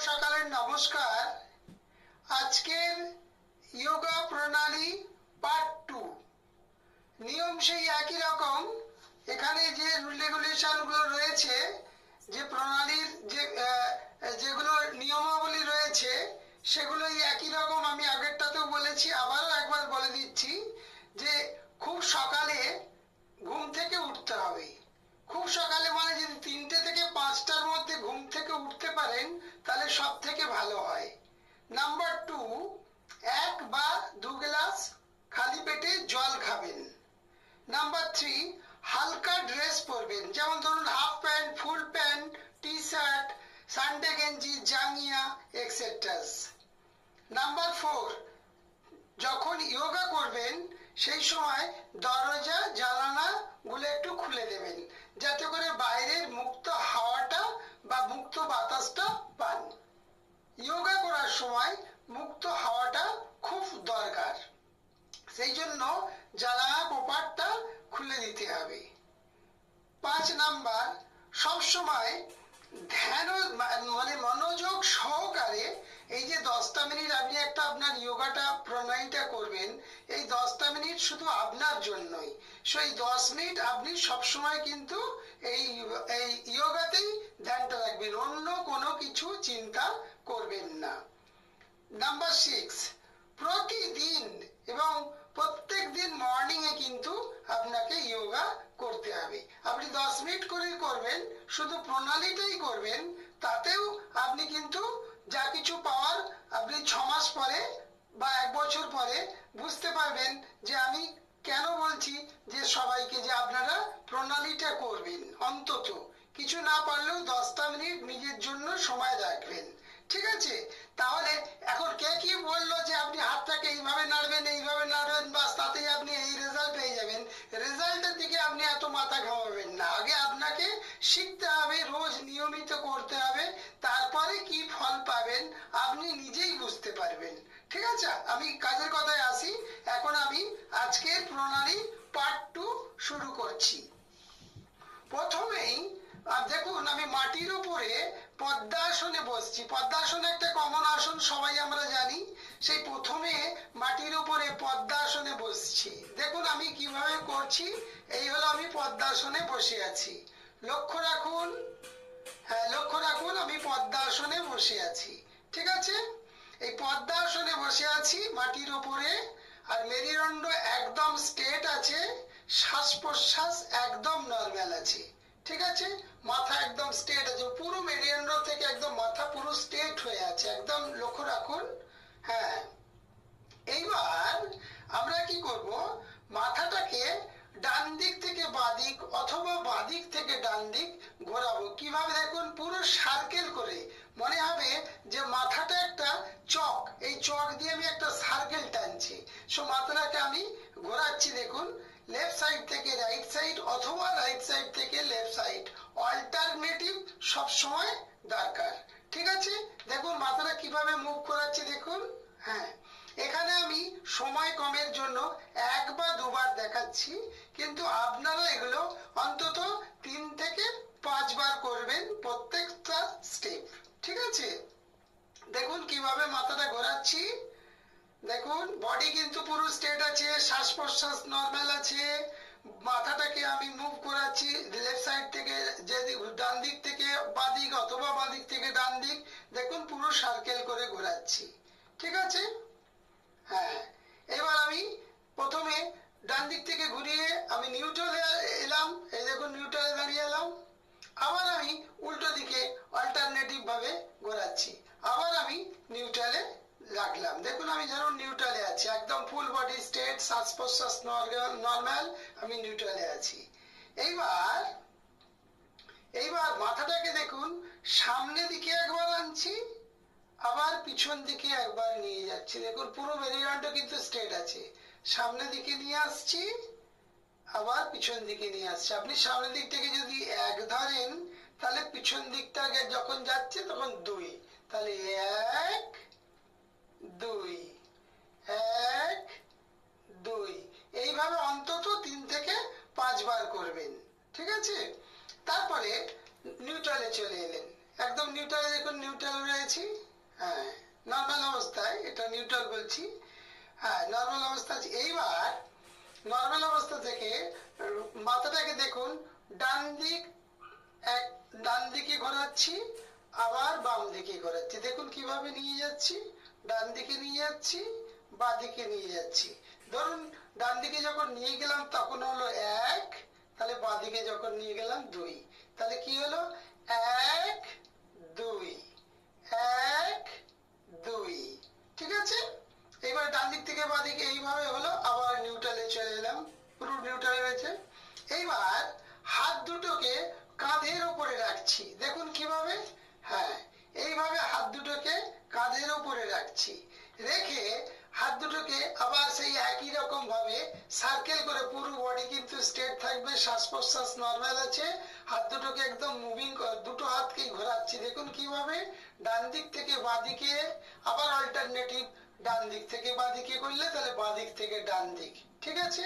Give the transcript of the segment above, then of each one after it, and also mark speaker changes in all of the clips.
Speaker 1: সকালের নমস্কার। আজকের যোগা প্রণালী পার্ট 2। নিয়ম সেই একই রকম। এখানে যে রুল রেগুলেশন গুলো রয়েছে, যে প্রণালীর যেগুলো নিয়মাবলী রয়েছে সেগুলোই একই রকম। আমি আগেরটাতেও বলেছি, আবারও একবার বলে দিচ্ছি যে খুব সকালে ঘুম থেকে উঠতে হবে। খুব সকালে মানে যদি 3টে থেকে 5টার মধ্যে ঘুম থেকে উঠতে পারেন তাহলে সব থেকে ভালো হয়। নাম্বার 2, 1 বা 2 গ্লাস খালি পেটে জল খাবেন। নাম্বার 3, হালকা ড্রেস পরবেন, যেমন ধরুন half pant, full pant, T shirt, Sunday গেঞ্জি, জাঙ্গিয়া এক্সেট্রা। নাম্বার 4, যখন যোগা করবেন সেই সময় দরজা জানালা গুলো একটু খুলে দেবেন, যাতে করে বাইরের মুক্ত হাওয়াটা বা মুক্ত বাতাসটা পান। যোগা করার সময় মুক্ত হাওয়াটা খুব দরকার, সেই জন্য জানালা কপাটটা খুলে দিতে হবে। 5 নাম্বার, সবসময় ধ্যান মানে মনোযোগ সহকারে এই যে 10টা মিনিট আপনি একটা আপনার যোগাটা প্রণালীটা করবেন, এই 10টা মিনিট শুধু আপনার জন্যই। সেই 10 মিনিট আপনি সবসময় কিন্তু এই যোগাতেই ধ্যানটা রাখবেন, অন্য কোনো কিছু চিন্তা করবেন না। নাম্বার 6, প্রতিদিন এবং প্রত্যেক দিন মর্নিং এ কিন্তু আপনাকে যোগা করতে হবে। আপনি 10 মিনিট করে করবেন, শুধু প্রণালীটাই করবেন, তাতেও আপনি কিন্তু যা কিছু পাওয়ার আপনি 6 মাস পরে বা 1 বছর পরে বুঝতে পারবেন যে আমি কেন বলছি যে সবাইকে যে আপনারা প্রণালীটা করবেন। অন্তত কিছু না পারলেও 10টা মিনিট নিজের জন্য সময় রাখবেন, ঠিক আছে? তাহলে এখন কে কি বললো যে আপনি হাতটাকে এইভাবে নাড়বেন, এইভাবে নাড়বেন, বাস তাতেই আপনি এই রেজাল্ট পেয়ে যাবেন। রেজাল্টের দিকে আপনি এত মাথা ঘামাবেন না। আগে আপনাকে শিখতে হবে, রোজ নিয়মিত করতে হবে, তারপরে কি ফল পাবেন আপনি নিজেই বুঝতে পারবেন, ঠিক আছে? আমি কাজের কথায় আসি। এখন আমি আজকের প্রণালী পার্ট 2 শুরু করছি। প্রথমেই দেখুন, আমি মাটির উপরে পদ্মাসনে বসছি। পদ্মাসন একটা কমন আসন, সবাই আমরা জানি। সেই প্রথমে মাটির উপরে পদ্মাসনে বসছি। দেখুন আমি কিভাবে করছি। এই হলো আমি পদ্মাসনে বসে আছি। লক্ষ্য রাখুন, হ্যাঁ লক্ষ্য রাখুন, আমি পদ্মাসনে বসে আছি, ঠিক আছে? এই পদ্মাসনে বসে আছি মাটির উপরে, আর মেরুদণ্ড একদম স্ট্রেট আছে, শ্বাস প্রশ্বাস একদম নর্মাল আছে, ঠিক আছে? মাথা একদম স্ট্রেট আছে, পুরো মেরুদণ্ড থেকে একদম মাথা পুরো স্ট্রেট হয়ে আছে, একদম লক্ষ্য রাখুন। হ্যাঁ, এইবার আমরা কি করব, মাথাটাকে ডান দিক থেকে বাঁ দিক অথবা বাঁ দিক থেকে ডান দিক ঘোরাবো। কিভাবে? দেখুন, পুরো সার্কেল করে, মনে হবে যে মাথাটা একটা চক, এই চক দিয়ে আমি একটা সার্কেল টানছি। সো মাথাটাকে আমি ঘোরাচ্ছি। দেখুন, লেফট সাইড থেকে রাইট সাইড অথবা রাইট সাইড থেকে লেফট সাইড, অল্টারনেটিভ সব সময় দরকার, ঠিক আছে? দেখুন মাথাটা কিভাবে মুভ করাচ্ছি, দেখুন। হ্যাঁ, এখানে আমি সময় কমের জন্য 1 বা 2 বার দেখাচ্ছি, কিন্তু আপনারা এগুলো অন্তত 3 থেকে 5 বার করবেন প্রত্যেকটা স্টেপ, ঠিক আছে? দেখুন কিভাবে মাথাটা ঘোরাচ্ছি। দেখুন বডি কিন্তু পুরো স্ট্রেট আছে, শ্বাস প্রশ্বাস নর্মাল আছে। মাথাটাকে আমি মুভ করাচ্ছি লেফট সাইড থেকে, যদি ডান দিক থেকে বাঁ দিক অথবা বাঁ দিক থেকে ডান দিক, দেখুন পুরো সার্কেল করে ঘোরাচ্ছি, ঠিক আছে? হ্যাঁ, এবার আমি প্রথমে ডান দিক থেকে ঘুরিয়ে আমি নিউট্রালে এলাম। এই দেখুন নিউট্রালে দাঁড়িয়ে এলাম। আবার আমি উল্টো দিকে অল্টারনেটিভ ভাবে ঘোরাচ্ছি, আবার আমি নিউট্রালে রাখলাম। দেখুন আমি ধরুন নিউট্রালে আছি, একদম ফুল বডি স্ট্রেট, শ্বাস প্রশ্বাস নর্মাল, আমি নিউট্রালে আছি। এইবার মাথাটাকে দেখুন সামনে দিকে একবার আনছি, আবার পিছন দিকে একবার নিয়ে যাচ্ছি। দেখুন পুরো মেরুদণ্ড কিন্তু স্ট্রেট আছে। সামনের দিকে নিয়ে আসছি, আবার পিছন দিকে নিয়ে আসছি। আপনি সামনের দিক থেকে যদি 1 ধরেন, তাহলে পিছন দিকটা যখন যাচ্ছে তখন 2, তাহলে 1 2 1 2, এইভাবে অন্তত 3 থেকে 5 বার করবেন, ঠিক আছে? তারপরে নিউট্রালে চলে এলেন, একদম একদম নিউট্রাল, দেখুন নিউট্রাল রয়েছি। হ্যাঁ, নর্মাল অবস্থায়, এটা নিউট্রাল বলছি। হ্যাঁ, নর্মাল অবস্থা আছে। এইবার নর্মাল অবস্থা থেকে মাথাটাকে দেখুন, ডান দিকে ঘোরাচ্ছি, আবার বাম দিকে ঘোরাচ্ছি। দেখুন কিভাবে নিয়ে যাচ্ছি, ডান দিকে নিয়ে যাচ্ছি, বাঁ দিকে নিয়ে যাচ্ছি। ধরুন ডান দিকে যখন নিয়ে গেলাম তখন হলো 1, তাহলে বাঁ দিকে যখন নিয়ে গেলাম 2, তাহলে কি হলো 1 2 1 2। ঠিক আছে, এবার ডান দিক থেকে বাঁ দিকে এইভাবে হলো, আবার নিউট্রালে চলে এলাম, পুরো নিউট্রালে রয়েছে। এইবার হাত দুটোকে কাঁধের উপরে রাখছি, দেখুন কিভাবে। হ্যাঁ, এইভাবে হাত দুটোকে কাঁধের উপরে রাখছি, রেখে হাত দুটোকে আবার সেই একই রকম ভাবে সার্কেল করে, পুরো বডি কিন্তু স্ট্রেট থাকবে, শ্বাস প্রশ্বাস নর্মাল আছে। হাত দুটোকে একদম মুভিং, দুটো হাতকে ঘোরাচ্ছি, দেখুন কিভাবে। ডান দিক থেকে বাঁ দিকে, আবার অল্টারনেটিভ, ডান দিক থেকে বাঁ দিকে করলে তাহলে বাঁ দিক থেকে ডান দিক। ঠিক আছে,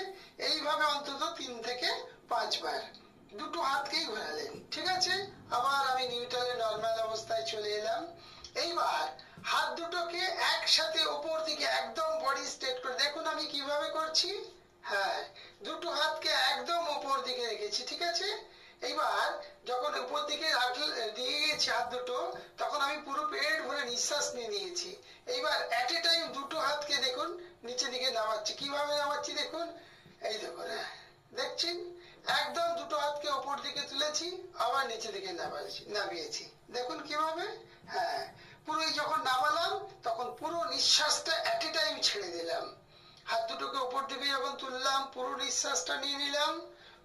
Speaker 1: এইভাবে অন্তত 3 থেকে 5 বার দুটো হাতকেই ঘোরালেন। ঠিক আছে, আবার আমি নিউট্রালে নর্মাল অবস্থায় চলে এলাম। এইবার হাত দুটোকে একসাথে উপর দিকে একদম বডি স্ট্রেট করে, দেখুন আমি কিভাবে করছি। হ্যাঁ, দুটো হাতকে একদম উপর দিকে রেখেছি। ঠিক আছে, এইবার যখন উপর দিকে দিয়ে গেছি হাত দুটো, তখন আমি পুরো পেট ভরে নিঃশ্বাস নিয়ে নিয়েছি। এইবার এট এ টাইম দুটো হাতকে দেখুন নিচে দিকে নামাচ্ছি, কিভাবে নামাচ্ছি দেখুন, এই দেখুন, দেখছেন, একদম দুটো হাতকে উপর দিকে তুলেছি, আবার নিচে দিকে নামিয়েছি, দেখুন কিভাবে। হ্যাঁ, পুরো যখন নামালাম তখন পুরো নিঃশ্বাসটা এট এ টাইম ছেড়ে দিলাম। হাত দুটোকে উপর দিকে যখন তুললাম, পুরো নিঃশ্বাসটা নিয়ে নিলাম,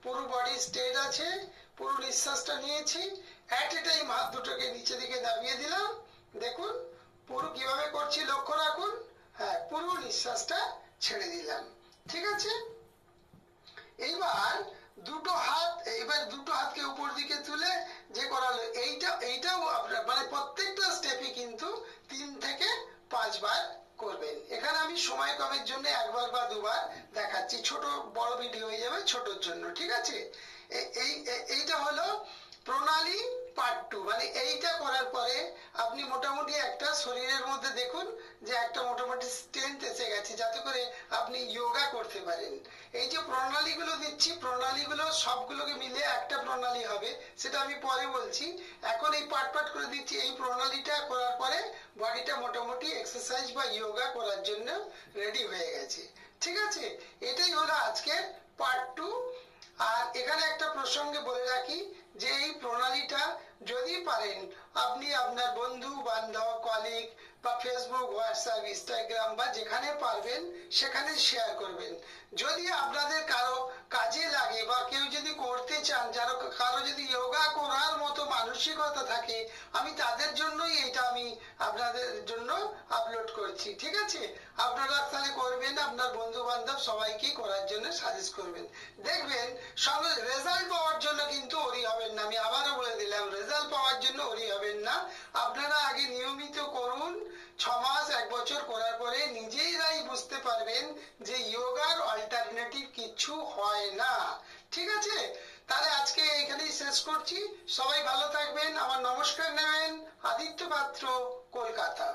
Speaker 1: পুরো বডি স্ট্রেট আছে, পুরো নিঃশ্বাসটা নিয়েছি, এট এ টাইম হাত দুটোকে নিচে দিকে নামিয়ে দিলাম। দেখুন পুরো কিভাবে করছি, লক্ষ্য রাখুন। হ্যাঁ, পুরো নিঃশ্বাসটা ছেড়ে দিলাম। ঠিক আছে, এইবার দুটো হাতকে উপর দিকে তুলে যে করালো, এইটাও আপনার মানে প্রত্যেকটা স্টেপই কিন্তু 3 থেকে 5 বার করবেন। এখানে আমি সময় কমের জন্য 1 বার বা 2 বার দেখাচ্ছি, ছোট বড় ভিডিও হয়ে যাবে ছোটর জন্য। ঠিক আছে, এইটা হলো প্রণালী পার্ট 2। মানে এইটা করার পরে আপনি মোটামুটি একটা শরীরের মধ্যে দেখুন যে একটা মোটামুটি স্ট্রেংথ এসে গেছে, যাতে করে আপনি যোগা করতে পারেন। এই যে প্রণালীগুলো দিচ্ছি, প্রণালীগুলো সবগুলোকে মিলে একটা প্রণালী হবে, সেটা আমি পরে বলছি। এখন এই পার্ট করে দিচ্ছি। এই প্রণালীটা করার পরে বডিটা মোটামুটি এক্সারসাইজ বা যোগা করার জন্য রেডি হয়ে গেছে। ঠিক আছে, এটাই হলো আজকের পার্ট 2। আর এখানে একটা প্রসঙ্গে বলে রাখি যে এই প্রণালীটা যদি পারেন আপনি আপনার বন্ধু বান্ধব, কলিগ বা ফেসবুক, হোয়াটসঅ্যাপ, ইনস্টাগ্রাম বা যেখানে পারবেন সেখানে শেয়ার করবেন। যদি আপনাদের কারো কাজে লাগে বা কেউ যদি করতে চান, কারো যদি যোগা করার মতো মানসিকতা থাকে, আমি তাদের জন্যই এটা আমি আপনাদের জন্য আপলোড করছি। ঠিক আছে, আপনারা তাহলে করবেন, আপনার বন্ধু বান্ধব সবাইকে করার জন্য সাজেস্ট করবেন। দেখবেন সঙ্গে রেজাল্ট পাওয়ার জন্য কিন্তু ওরি হবেন না, আমি আবারও বলে দিলাম, রেজাল্ট পাওয়ার জন্য ওরি হবেন না। আপনারা আগে নিয়মিত করুন, 6 মাস 1 বছর করার পরে নিজেরাই বুঝতে পারবেন যে যোগার অল্টারনেটিভ কিছু হয় না। ঠিক আছে, তাহলে আজকে এখানেই শেষ করছি। সবাই ভালো থাকবেন, আমার নমস্কার নেবেন। আদিত্য পাত্র, কলকাতা।